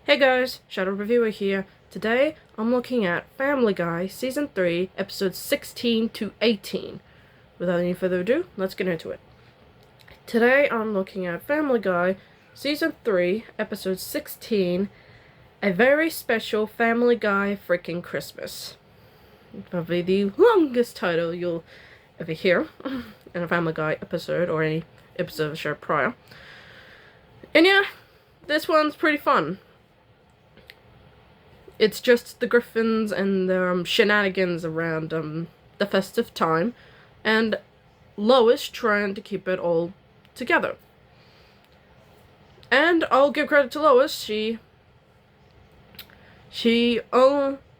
Hey guys, Shadow Reviewer here. Today, I'm looking at Family Guy Season 3, Episodes 16 to 18. Without any further ado, let's get into it. Today, I'm looking at Family Guy Season 3, Episode 16, A Very Special Family Guy Freakin' Christmas. Probably the longest title you'll ever hear in a Family Guy episode, or any episode of the show prior. And yeah, this one's pretty fun. It's just the Griffins and their shenanigans around the festive time, and Lois trying to keep it all together. And I'll give credit to Lois. She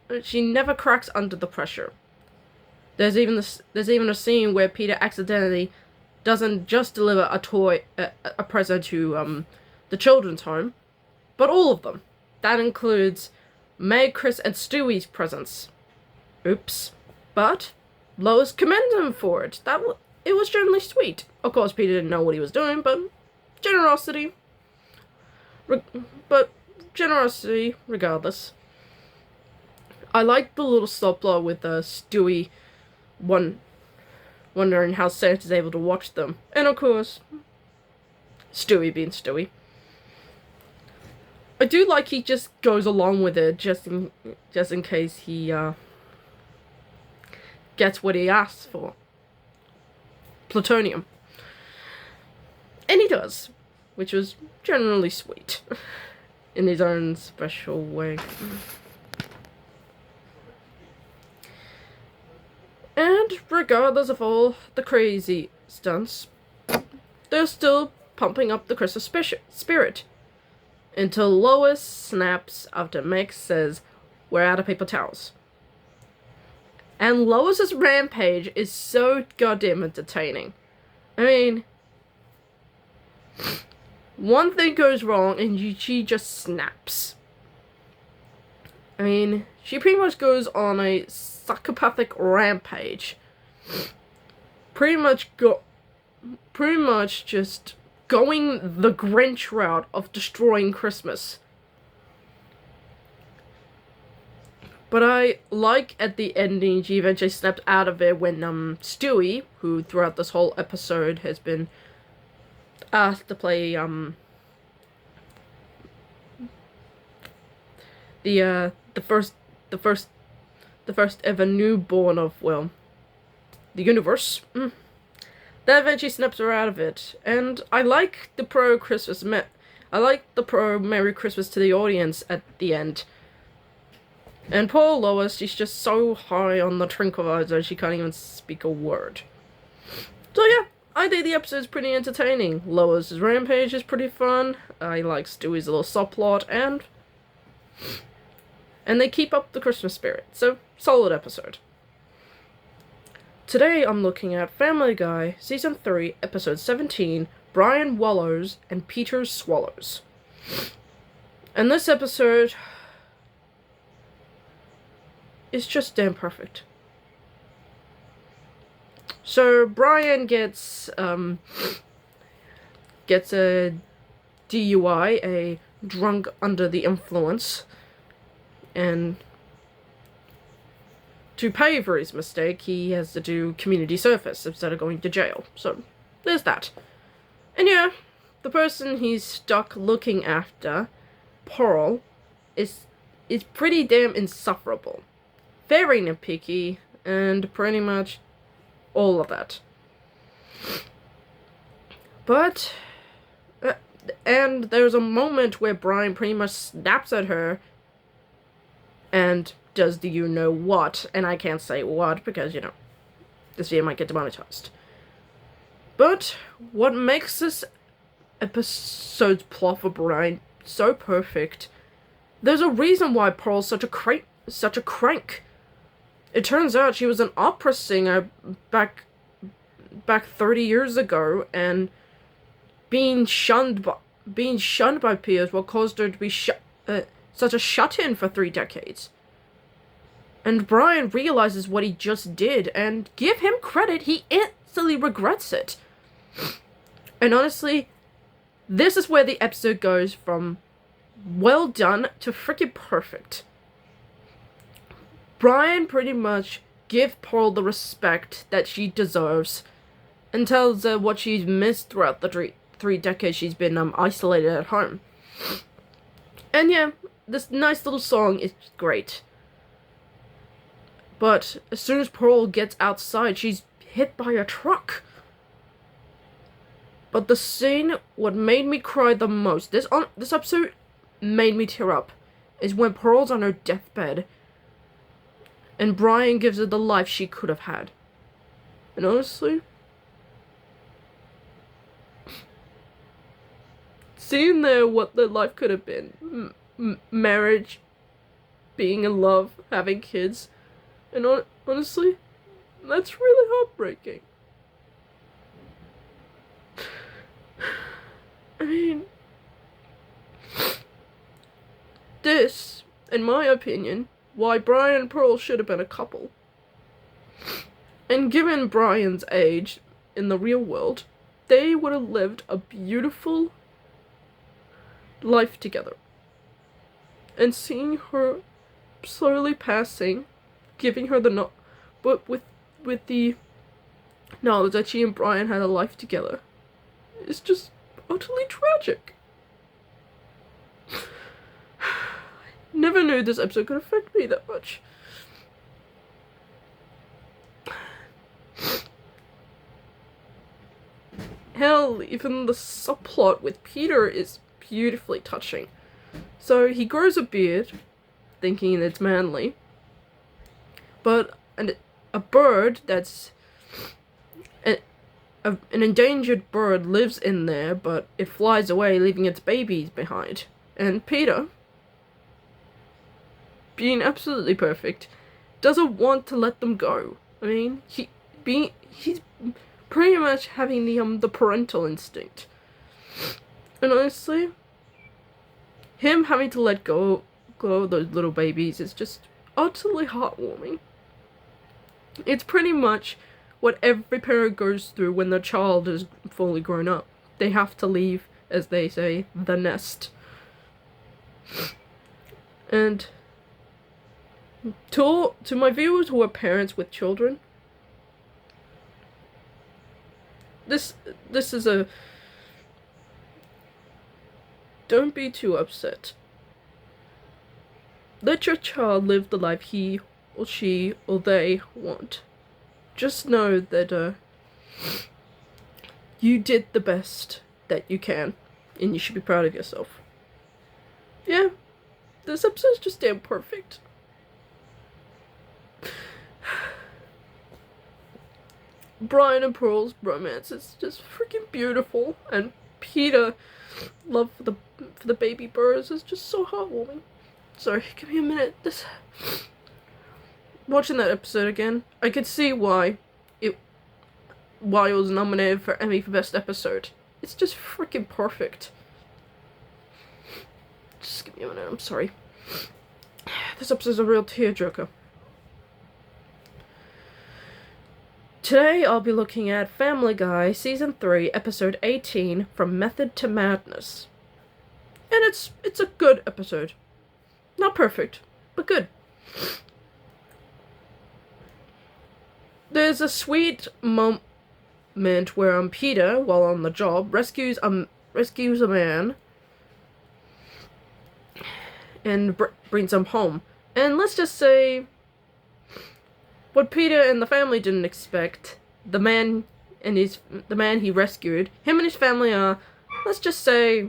never cracks under the pressure. There's even a scene where Peter accidentally doesn't just deliver a present to the children's home, but all of them. That includes May, Chris, and Stewie's presents. Oops. But Lois commended him for it. It was generally sweet. Of course, Peter didn't know what he was doing, but generosity. But generosity, regardless. I like the little subplot with Stewie wondering how Santa's able to watch them. And of course, Stewie being Stewie. I do like he just goes along with it just in case he gets what he asks for. Plutonium. And he does, which was generally sweet in his own special way. And regardless of all the crazy stunts, they're still pumping up the Christmas spirit. Until Lois snaps after Meg says, "We're out of paper towels." And Lois's rampage is so goddamn entertaining. I mean, one thing goes wrong and she just snaps. I mean, she pretty much goes on a psychopathic rampage. Pretty much just going the Grinch route of destroying Christmas. But I like at the ending she eventually snapped out of it when Stewie, who throughout this whole episode has been asked to play the first ever newborn of, well, the universe. That eventually snaps her out of it, and I like the Merry Christmas to the audience at the end. And poor Lois, she's just so high on the tranquilizer she can't even speak a word. So yeah, I think the episode's pretty entertaining. Lois's rampage is pretty fun. I like Stewie's little subplot, and they keep up the Christmas spirit. So, solid episode. Today I'm looking at Family Guy, Season 3, Episode 17, Brian Wallows and Peter Swallows. And this episode is just damn perfect. So, Brian gets a DUI, a drunk under the influence, and to pay for his mistake, he has to do community service instead of going to jail. So, there's that. And yeah, the person he's stuck looking after, Pearl, is pretty damn insufferable. Very nitpicky, and pretty much all of that. But, and there's a moment where Brian pretty much snaps at her and does the you-know-what, and I can't say what because, this video might get demonetized. But what makes this episode's plot for Brian so perfect, there's a reason why Pearl's such a crank. It turns out she was an opera singer back 30 years ago, and being shunned by peers what caused her to be such a shut-in for 3 decades. And Brian realizes what he just did, and give him credit, he instantly regrets it. And honestly, this is where the episode goes from well done to freaking perfect. Brian pretty much gives Pearl the respect that she deserves and tells her what she's missed throughout the three decades she's been isolated at home. And yeah, this nice little song is great. But as soon as Pearl gets outside, she's hit by a truck. But the scene, what made me cry the most, this episode made me tear up, is when Pearl's on her deathbed and Brian gives her the life she could have had. And honestly, seeing there what their life could have been, marriage, being in love, having kids, and honestly, that's really heartbreaking. I mean, this, in my opinion, why Brian and Pearl should have been a couple. And given Brian's age in the real world, they would have lived a beautiful life together. And seeing her slowly passing, giving her the but with the knowledge that she and Brian had a life together, is just utterly tragic. Never knew this episode could affect me that much. Hell, even the subplot with Peter is beautifully touching. So he grows a beard, thinking it's manly, but a bird that's an endangered bird lives in there, but it flies away, leaving its babies behind. And Peter, being absolutely perfect, doesn't want to let them go. I mean, he's pretty much having the parental instinct. And honestly, him having to let go of those little babies is just utterly heartwarming. It's pretty much what every parent goes through when their child is fully grown up. They have to leave, as they say, the nest. And to my viewers who are parents with children, this is a... Don't be too upset. Let your child live the life he or she or they want. Just know that you did the best that you can, and you should be proud of yourself. Yeah, this episode's just damn perfect. Brian and Pearl's romance is just freaking beautiful, and Peter's love for the baby birds is just so heartwarming. Sorry, give me a minute. Watching that episode again, I could see why it was nominated for Emmy for Best Episode. It's just freaking perfect. Just give me a minute, I'm sorry. This episode's a real tearjerker. Today I'll be looking at Family Guy Season 3, Episode 18, From Method to Madness. And it's a good episode. Not perfect, but good. There's a sweet moment where Peter, while on the job, rescues a man and brings him home. And let's just say, what Peter and the family didn't expect, the man he rescued, him and his family are, let's just say,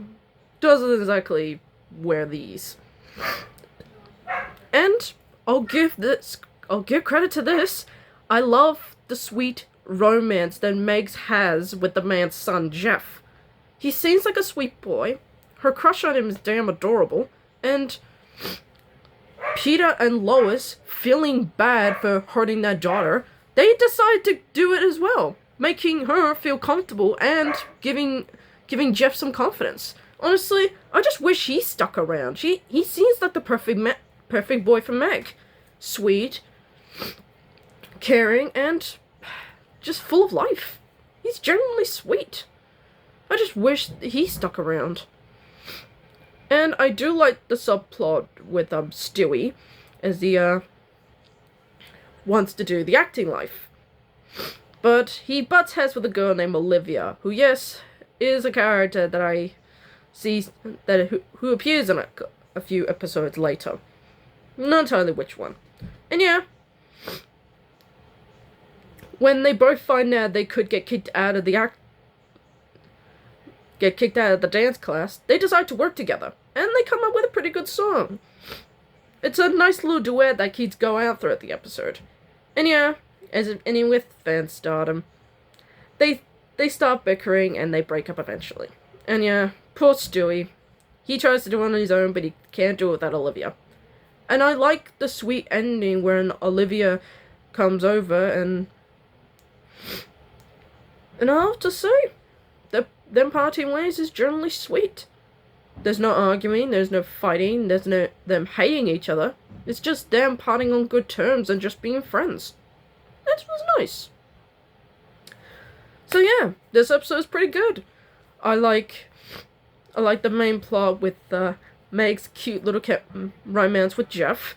doesn't exactly wear these. And I'll give credit to this. I love the sweet romance that Megs has with the man's son, Jeff. He seems like a sweet boy. Her crush on him is damn adorable. And Peter and Lois, feeling bad for hurting their daughter, they decide to do it as well, making her feel comfortable and giving Jeff some confidence. Honestly, I just wish he stuck around. He seems like the perfect boy for Meg. Sweet, caring, and just full of life. He's genuinely sweet. I just wish he stuck around. And I do like the subplot with Stewie, as he wants to do the acting life. But he butts heads with a girl named Olivia, who, yes, is a character that I see who appears in a few episodes later. Not entirely which one. And yeah, when they both find out they could get kicked out of the dance class, they decide to work together, and they come up with a pretty good song. It's a nice little duet that keeps going out throughout the episode. And yeah, as in any with fan stardom, they start bickering and they break up eventually. And yeah, poor Stewie. He tries to do it on his own, but he can't do it without Olivia. And I like the sweet ending when Olivia comes over and I'll have to say, them parting ways is generally sweet. There's no arguing, there's no fighting, there's no them hating each other. It's just them parting on good terms and just being friends. That was nice. So yeah, this episode's pretty good. I like the main plot with Meg's cute little romance with Jeff,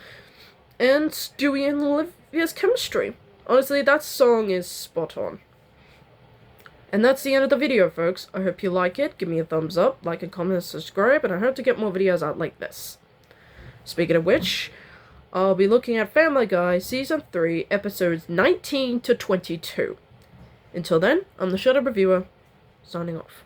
and Stewie and Olivia's chemistry. Honestly, that song is spot on. And that's the end of the video, folks. I hope you like it. Give me a thumbs up, like and comment, and subscribe, and I hope to get more videos out like this. Speaking of which, I'll be looking at Family Guy Season 3, Episodes 19 to 22. Until then, I'm the Shut Up Reviewer, signing off.